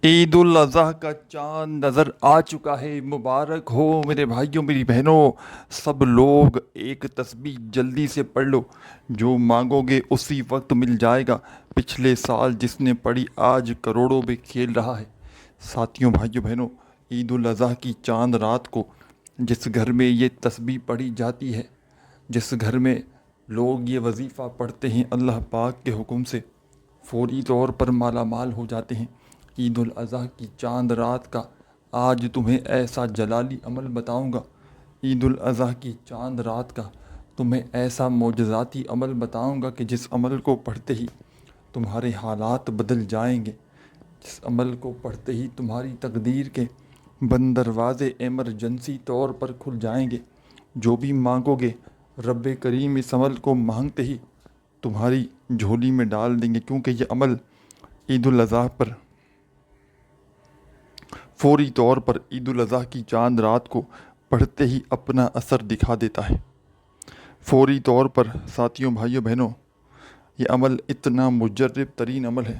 عید الاضحیٰ کا چاند نظر آ چکا ہے، مبارک ہو میرے بھائیوں میری بہنوں۔ سب لوگ ایک تسبیح جلدی سے پڑھ لو، جو مانگو گے اسی وقت مل جائے گا۔ پچھلے سال جس نے پڑھی آج کروڑوں میں کھیل رہا ہے۔ ساتھیوں، بھائیوں بہنوں، عید الاضحیٰ کی چاند رات کو جس گھر میں یہ تسبیح پڑھی جاتی ہے، جس گھر میں لوگ یہ وظیفہ پڑھتے ہیں، اللہ پاک کے حکم سے فوری طور پر مالا مال ہو جاتے ہیں۔ عید الاضحیٰ کی چاند رات کا آج تمہیں ایسا جلالی عمل بتاؤں گا، عید الاضحیٰ کی چاند رات کا تمہیں ایسا معجزاتی عمل بتاؤں گا کہ جس عمل کو پڑھتے ہی تمہارے حالات بدل جائیں گے، جس عمل کو پڑھتے ہی تمہاری تقدیر کے بند دروازے ایمرجنسی طور پر کھل جائیں گے۔ جو بھی مانگو گے رب کریم اس عمل کو مانگتے ہی تمہاری جھولی میں ڈال دیں گے، کیونکہ یہ عمل عید الاضحیٰ پر فوری طور پر عید الاضحیٰ کی چاند رات کو پڑھتے ہی اپنا اثر دکھا دیتا ہے۔ فوری طور پر ساتھیوں، بھائیوں بہنوں، یہ عمل اتنا مجرب ترین عمل ہے،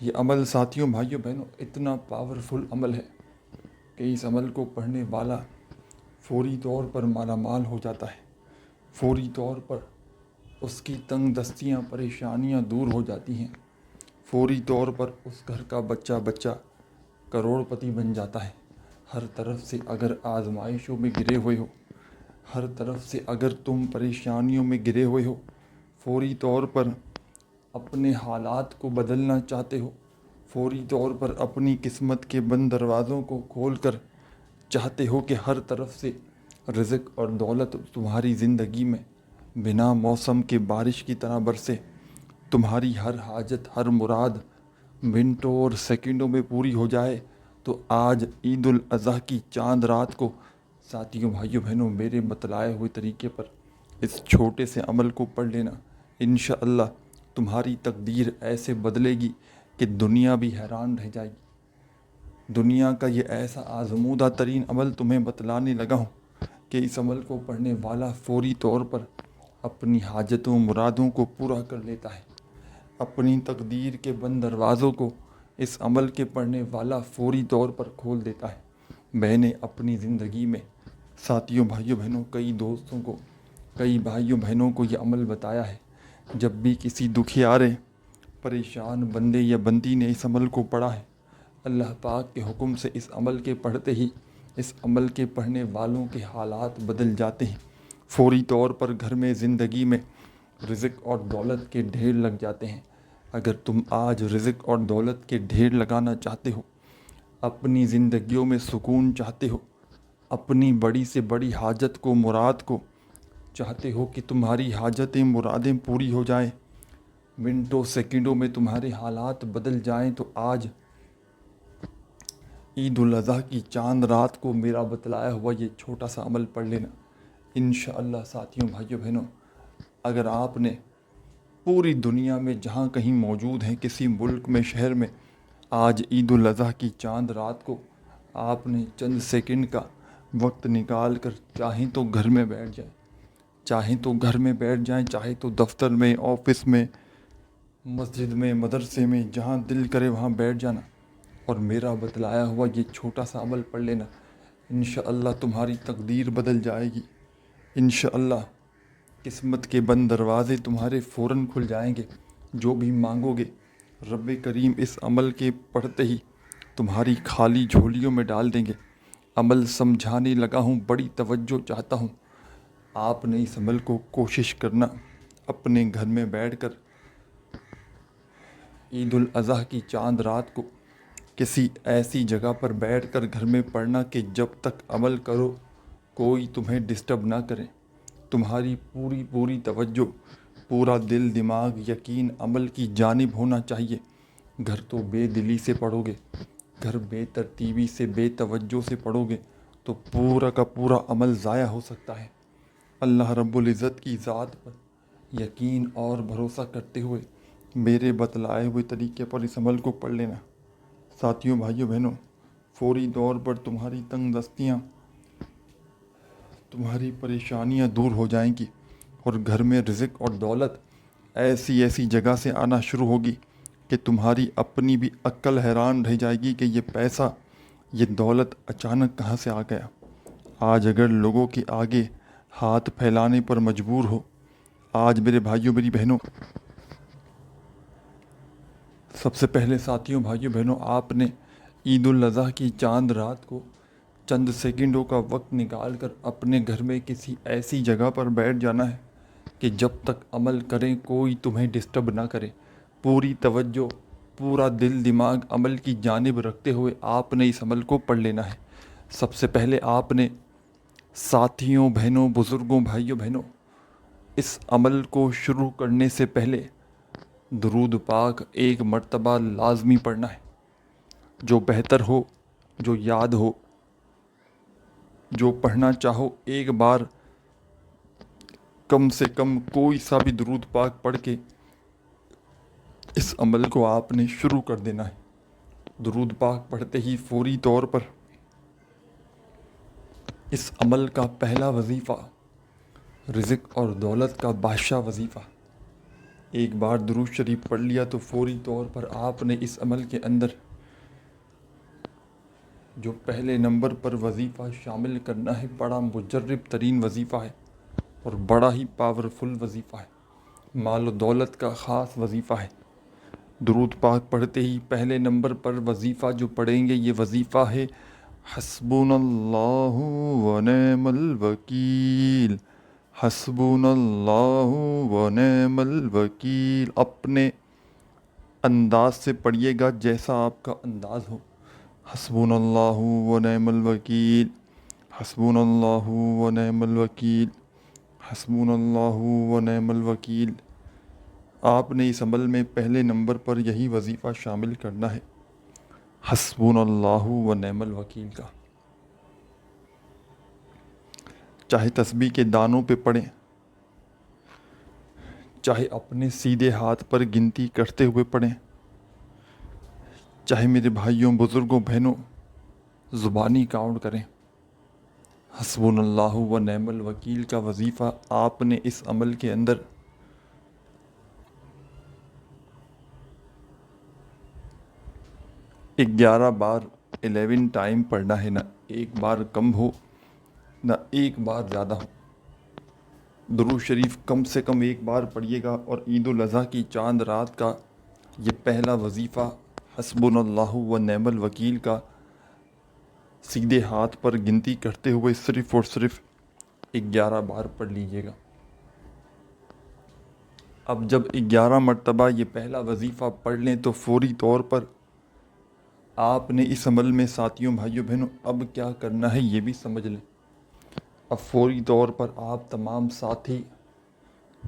یہ عمل ساتھیوں، بھائیوں بہنوں، اتنا پاورفل عمل ہے کہ اس عمل کو پڑھنے والا فوری طور پر مالا مال ہو جاتا ہے۔ فوری طور پر اس کی تنگ دستیاں، پریشانیاں دور ہو جاتی ہیں۔ فوری طور پر اس گھر کا بچہ کروڑ پتی بن جاتا ہے۔ ہر طرف سے اگر آزمائشوں میں گرے ہوئے ہو، ہر طرف سے اگر تم پریشانیوں میں گرے ہوئے ہو، فوری طور پر اپنے حالات کو بدلنا چاہتے ہو، فوری طور پر اپنی قسمت کے بند دروازوں کو کھول کر چاہتے ہو کہ ہر طرف سے رزق اور دولت تمہاری زندگی میں بنا موسم کے بارش کی طرح برسے، تمہاری ہر حاجت، ہر مراد منٹوں اور سیکنڈوں میں پوری ہو جائے، تو آج عید الاضحیٰ کی چاند رات کو ساتھیوں، بھائیوں بہنوں، میرے بتلائے ہوئے طریقے پر اس چھوٹے سے عمل کو پڑھ لینا۔ انشاءاللہ تمہاری تقدیر ایسے بدلے گی کہ دنیا بھی حیران رہ جائے گی۔ دنیا کا یہ ایسا آزمودہ ترین عمل تمہیں بتلانے لگا ہوں کہ اس عمل کو پڑھنے والا فوری طور پر اپنی حاجتوں، مرادوں کو پورا کر لیتا ہے۔ اپنی تقدیر کے بند دروازوں کو اس عمل کے پڑھنے والا فوری طور پر کھول دیتا ہے۔ میں نے اپنی زندگی میں ساتھیوں، بھائیوں بہنوں، کئی دوستوں کو، کئی بھائیوں بہنوں کو یہ عمل بتایا ہے۔ جب بھی کسی دکھیارے، پریشان بندے یا بندی نے اس عمل کو پڑھا ہے، اللہ پاک کے حکم سے اس عمل کے پڑھتے ہی اس عمل کے پڑھنے والوں کے حالات بدل جاتے ہیں۔ فوری طور پر گھر میں، زندگی میں رزق اور دولت کے ڈھیر لگ جاتے ہیں۔ اگر تم آج رزق اور دولت کے ڈھیر لگانا چاہتے ہو، اپنی زندگیوں میں سکون چاہتے ہو، اپنی بڑی سے بڑی حاجت کو، مراد کو چاہتے ہو کہ تمہاری حاجتیں، مرادیں پوری ہو جائیں، منٹوں سیکنڈوں میں تمہارے حالات بدل جائیں، تو آج عید الاضحیٰ کی چاند رات کو میرا بتلایا ہوا یہ چھوٹا سا عمل پڑھ لینا۔ انشاءاللہ ساتھیوں، بھائیوں بہنوں، اگر آپ نے پوری دنیا میں جہاں کہیں موجود ہیں، کسی ملک میں، شہر میں، آج عید الاضحیٰ کی چاند رات کو آپ نے چند سیکنڈ کا وقت نکال کر چاہیں تو گھر میں بیٹھ جائیں، چاہیں تو گھر میں بیٹھ جائیں، چاہے تو دفتر میں، آفس میں، مسجد میں، مدرسے میں، جہاں دل کرے وہاں بیٹھ جانا اور میرا بتلایا ہوا یہ چھوٹا سا عمل پڑھ لینا۔ انشاءاللہ تمہاری تقدیر بدل جائے گی۔ انشاءاللہ قسمت کے بند دروازے تمہارے فوراً کھل جائیں گے۔ جو بھی مانگو گے رب کریم اس عمل کے پڑھتے ہی تمہاری خالی جھولیوں میں ڈال دیں گے۔ عمل سمجھانے لگا ہوں، بڑی توجہ چاہتا ہوں۔ آپ نے اس عمل کو کوشش کرنا اپنے گھر میں بیٹھ کر عید الاضحیٰ کی چاند رات کو کسی ایسی جگہ پر بیٹھ کر گھر میں پڑھنا کہ جب تک عمل کرو کوئی تمہیں ڈسٹرب نہ کرے۔ تمہاری پوری توجہ، پورا دل، دماغ، یقین عمل کی جانب ہونا چاہیے۔ گھر تو بے دلی سے پڑھو گے، گھر بے ترتیبی سے، بے توجہ سے پڑھو گے تو پورا کا پورا عمل ضائع ہو سکتا ہے۔ اللہ رب العزت کی ذات پر یقین اور بھروسہ کرتے ہوئے میرے بتلائے ہوئے طریقے پر اس عمل کو پڑھ لینا۔ ساتھیوں، بھائیوں بہنوں، فوری طور پر تمہاری تنگ دستیاں، تمہاری پریشانیاں دور ہو جائیں گی اور گھر میں رزق اور دولت ایسی جگہ سے آنا شروع ہوگی کہ تمہاری اپنی بھی عقل حیران رہ جائے گی کہ یہ پیسہ، یہ دولت اچانک کہاں سے آ گیا۔ آج اگر لوگوں کے آگے ہاتھ پھیلانے پر مجبور ہو، آج میرے بھائیوں میری بہنوں، سب سے پہلے ساتھیوں بھائیوں بہنوں، آپ نے عید الاضحیٰ کی چاند رات کو چند سیکنڈوں کا وقت نکال کر اپنے گھر میں کسی ایسی جگہ پر بیٹھ جانا ہے کہ جب تک عمل کریں کوئی تمہیں ڈسٹرب نہ کرے۔ پوری توجہ، پورا دل دماغ عمل کی جانب رکھتے ہوئے آپ نے اس عمل کو پڑھ لینا ہے۔ سب سے پہلے آپ نے ساتھیوں بہنوں بزرگوں بھائیوں بہنوں، اس عمل کو شروع کرنے سے پہلے درود پاک ایک مرتبہ لازمی پڑھنا ہے۔ جو بہتر ہو، جو یاد ہو، جو پڑھنا چاہو، ایک بار کم سے کم کوئی سا بھی درود پاک پڑھ کے اس عمل کو آپ نے شروع کر دینا ہے۔ درود پاک پڑھتے ہی فوری طور پر اس عمل کا پہلا وظیفہ رزق اور دولت کا بادشاہ وظیفہ، ایک بار درود شریف پڑھ لیا تو فوری طور پر آپ نے اس عمل کے اندر جو پہلے نمبر پر وظیفہ شامل کرنا ہے، بڑا مجرب ترین وظیفہ ہے اور بڑا ہی پاورفل وظیفہ ہے، مال و دولت کا خاص وظیفہ ہے۔ درود پاک پڑھتے ہی پہلے نمبر پر وظیفہ جو پڑھیں گے، یہ وظیفہ ہے حسبنا اللہ و نعم الوکیل، حسبنا اللہ و نعم الوکیل۔ اپنے انداز سے پڑھیے گا جیسا آپ کا انداز ہو۔ حسبنا اللہ و نعم الوکیل، حسبنا اللہ و نعم الوکیل، حسبنا اللہ و نعم الوکیل۔ آپ نے اس عمل میں پہلے نمبر پر یہی وظیفہ شامل کرنا ہے، حسبنا اللہ و نعم الوکیل کا۔ چاہے تسبیح کے دانوں پہ پڑھیں، چاہے اپنے سیدھے ہاتھ پر گنتی کرتے ہوئے پڑھیں، چاہے میرے بھائیوں بزرگوں بہنوں زبانی کاؤنٹ کریں، حسبنا اللہ و نعم الوکیل کا وظیفہ آپ نے اس عمل کے اندر 11 بار 11 ٹائم پڑھنا ہے، نہ ایک بار کم ہو نہ ایک بار زیادہ ہو۔ درود شریف کم سے کم ایک بار پڑھیے گا، اور عید الاضحیٰ کی چاند رات کا یہ پہلا وظیفہ حسبنا اللہ و نعم الوکیل کا سیدھے ہاتھ پر گنتی کرتے ہوئے صرف اور صرف 11 بار پڑھ لیجیے گا۔ اب جب 11 مرتبہ یہ پہلا وظیفہ پڑھ لیں تو فوری طور پر آپ نے اس عمل میں ساتھیوں بھائیوں بہنوں اب کیا کرنا ہے یہ بھی سمجھ لیں۔ اب فوری طور پر آپ تمام ساتھی،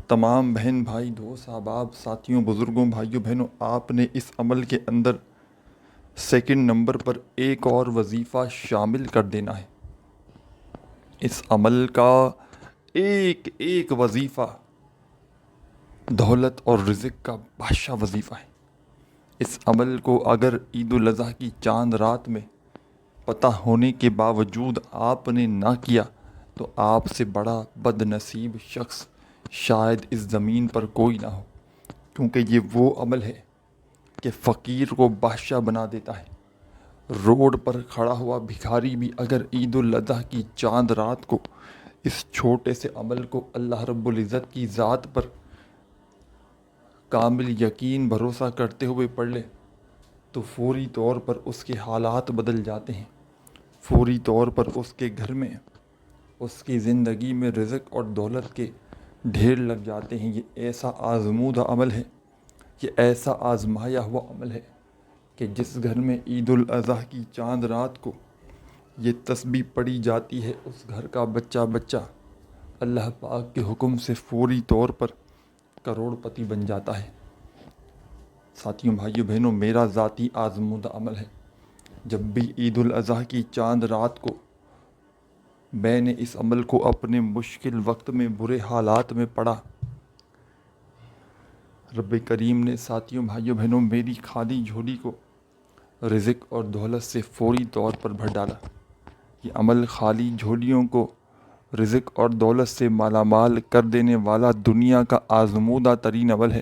تمام بہن بھائی دوست احباب ساتھیوں بزرگوں بھائیوں بہنوں، آپ نے اس عمل کے اندر سیکنڈ نمبر پر ایک اور وظیفہ شامل کر دینا ہے۔ اس عمل کا ایک ایک وظیفہ دولت اور رزق کا بادشاہ وظیفہ ہے۔ اس عمل کو اگر عید الاضحیٰ کی چاند رات میں پتہ ہونے کے باوجود آپ نے نہ کیا تو آپ سے بڑا بد نصیب شخص شاید اس زمین پر کوئی نہ ہو، کیونکہ یہ وہ عمل ہے کہ فقیر کو بادشاہ بنا دیتا ہے۔ روڈ پر کھڑا ہوا بھکاری بھی اگر عید الاضحیٰ کی چاند رات کو اس چھوٹے سے عمل کو اللہ رب العزت کی ذات پر کامل یقین بھروسہ کرتے ہوئے پڑھ لے تو فوری طور پر اس کے حالات بدل جاتے ہیں، فوری طور پر اس کے گھر میں، اس کی زندگی میں رزق اور دولت کے ڈھیر لگ جاتے ہیں۔ یہ ایسا آزمودہ عمل ہے، یہ ایسا آزمایا ہوا عمل ہے کہ جس گھر میں عید الاضحیٰ کی چاند رات کو یہ تسبیح پڑھی جاتی ہے، اس گھر کا بچہ بچہ اللہ پاک کے حکم سے فوری طور پر کروڑ پتی بن جاتا ہے۔ ساتھیوں بھائیوں بہنوں، میرا ذاتی آزمودہ عمل ہے، جب بھی عید الاضحیٰ کی چاند رات کو میں نے اس عمل کو اپنے مشکل وقت میں برے حالات میں پڑھا، رب کریم نے ساتھیوں بھائیوں بہنوں میری خالی جھولی کو رزق اور دولت سے فوری طور پر بھر ڈالا۔ یہ عمل خالی جھولیوں کو رزق اور دولت سے مالا مال کر دینے والا دنیا کا آزمودہ ترین عمل ہے۔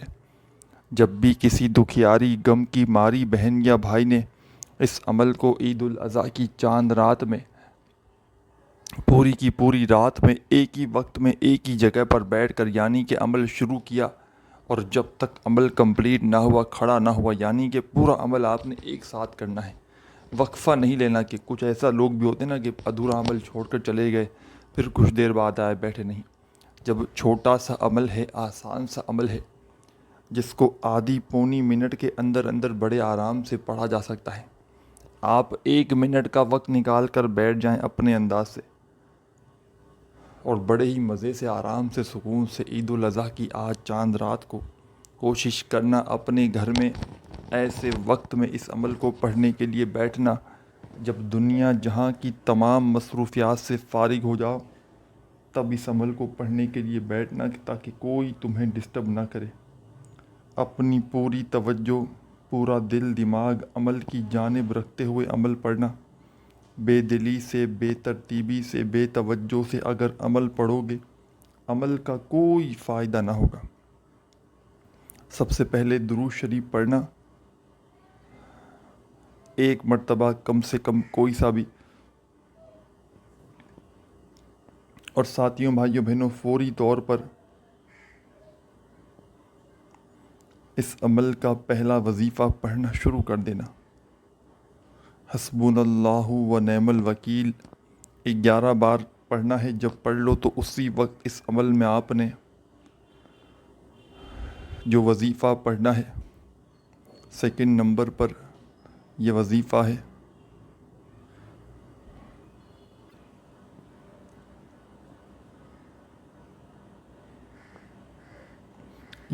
جب بھی کسی دکھیاری غم کی ماری بہن یا بھائی نے اس عمل کو عید الاضحیٰ کی چاند رات میں پوری کی پوری رات میں ایک ہی وقت میں ایک ہی جگہ پر بیٹھ کر یعنی کہ عمل شروع کیا، اور جب تک عمل کمپلیٹ نہ ہوا، کھڑا نہ ہوا، یعنی کہ پورا عمل آپ نے ایک ساتھ کرنا ہے، وقفہ نہیں لینا۔ کہ کچھ ایسا لوگ بھی ہوتے ہیں نا کہ ادھورا عمل چھوڑ کر چلے گئے، پھر کچھ دیر بعد آئے بیٹھے نہیں۔ جب چھوٹا سا عمل ہے، آسان سا عمل ہے، جس کو آدھی پونی منٹ کے اندر اندر بڑے آرام سے پڑھا جا سکتا ہے، آپ 1 منٹ کا وقت نکال کر بیٹھ جائیں اپنے انداز سے، اور بڑے ہی مزے سے، آرام سے، سکون سے عید الاضحیٰ کی آج چاند رات کو کوشش کرنا اپنے گھر میں ایسے وقت میں اس عمل کو پڑھنے کے لیے بیٹھنا جب دنیا جہاں کی تمام مصروفیات سے فارغ ہو جاؤ، تب اس عمل کو پڑھنے کے لیے بیٹھنا تاکہ کوئی تمہیں ڈسٹرب نہ کرے۔ اپنی پوری توجہ، پورا دل دماغ عمل کی جانب رکھتے ہوئے عمل پڑھنا۔ بے دلی سے، بے ترتیبی سے، بے توجہ سے اگر عمل پڑھو گے، عمل کا کوئی فائدہ نہ ہوگا۔ سب سے پہلے درود شریف پڑھنا، 1 مرتبہ کم سے کم کوئی سا بھی۔ اور ساتھیوں، بھائیوں، بہنوں، فوری طور پر اس عمل کا پہلا وظیفہ پڑھنا شروع کر دینا۔ حسبنا اللہ و نعم الوکیل 11 بار پڑھنا ہے۔ جب پڑھ لو تو اسی وقت اس عمل میں آپ نے جو وظیفہ پڑھنا ہے، 2 نمبر پر یہ وظیفہ ہے: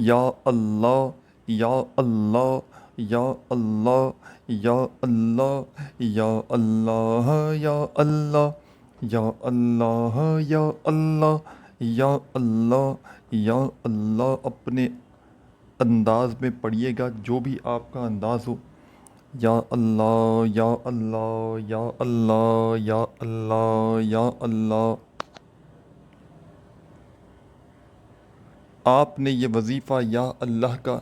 یا اللہ، یا اللہ، یا اللہ، یا اللہ، یا اللہ، یا اللہ، یا اللہ، یا اللہ، یا اللہ، یا اللہ۔ اپنے انداز میں پڑھیے گا، جو بھی آپ کا انداز ہو۔ یا اللہ، یا اللہ، یا اللہ، یا اللہ، یا اللہ۔ آپ نے یہ وظیفہ یا اللہ کا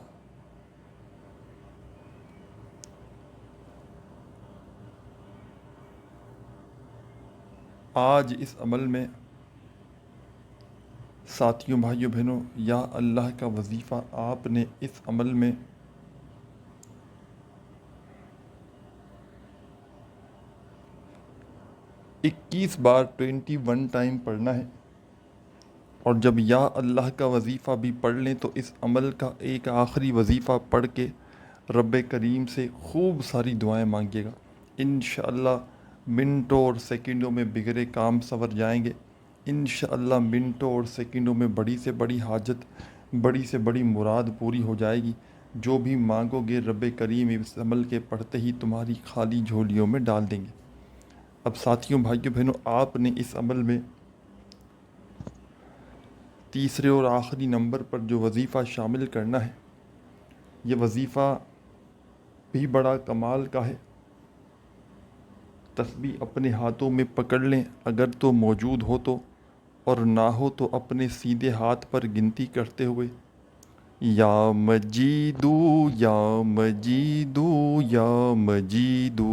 آج اس عمل میں، ساتھیوں، بھائیوں، بہنوں، یا اللہ کا وظیفہ آپ نے اس عمل میں 21 بار 21 ٹائم پڑھنا ہے۔ اور جب یا اللہ کا وظیفہ بھی پڑھ لیں تو اس عمل کا ایک آخری وظیفہ پڑھ کے رب کریم سے خوب ساری دعائیں مانگیے گا۔ انشاءاللہ منٹوں اور سیکنڈوں میں بگڑے کام سنور جائیں گے۔ انشاءاللہ منٹوں اور سیکنڈوں میں بڑی سے بڑی حاجت، بڑی سے بڑی مراد پوری ہو جائے گی۔ جو بھی مانگو گے رب کریم اس عمل کے پڑھتے ہی تمہاری خالی جھولیوں میں ڈال دیں گے۔ اب ساتھیوں، بھائیوں، بہنوں، آپ نے اس عمل میں تیسرے اور آخری نمبر پر جو وظیفہ شامل کرنا ہے، یہ وظیفہ بھی بڑا کمال کا ہے۔ تسبیح اپنے ہاتھوں میں پکڑ لیں، اگر تو موجود ہو تو، اور نہ ہو تو اپنے سیدھے ہاتھ پر گنتی کرتے ہوئے: یا مجیدو، یا مجیدو، یا مجیدو،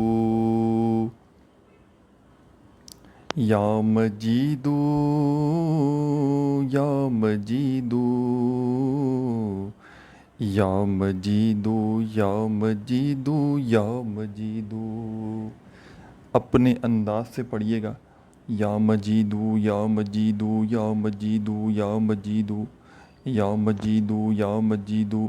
یا مجیدو، یا مجیدو، یا مجیدو، یا مجیدو، یا مجیدو۔ اپنے انداز سے پڑھیے گا: یا مجیدو، یا مجیدو، یا مجیدو، یا مجیدو، یا مجیدو، یا مجیدو۔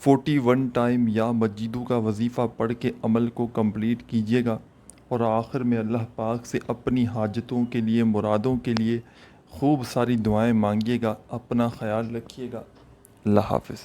41 ٹائم یا مجیدو کا وظیفہ پڑھ کے عمل کو کمپلیٹ کیجیے گا، اور آخر میں اللہ پاک سے اپنی حاجتوں کے لیے، مرادوں کے لیے خوب ساری دعائیں مانگیے گا۔ اپنا خیال رکھیے گا۔ اللہ حافظ۔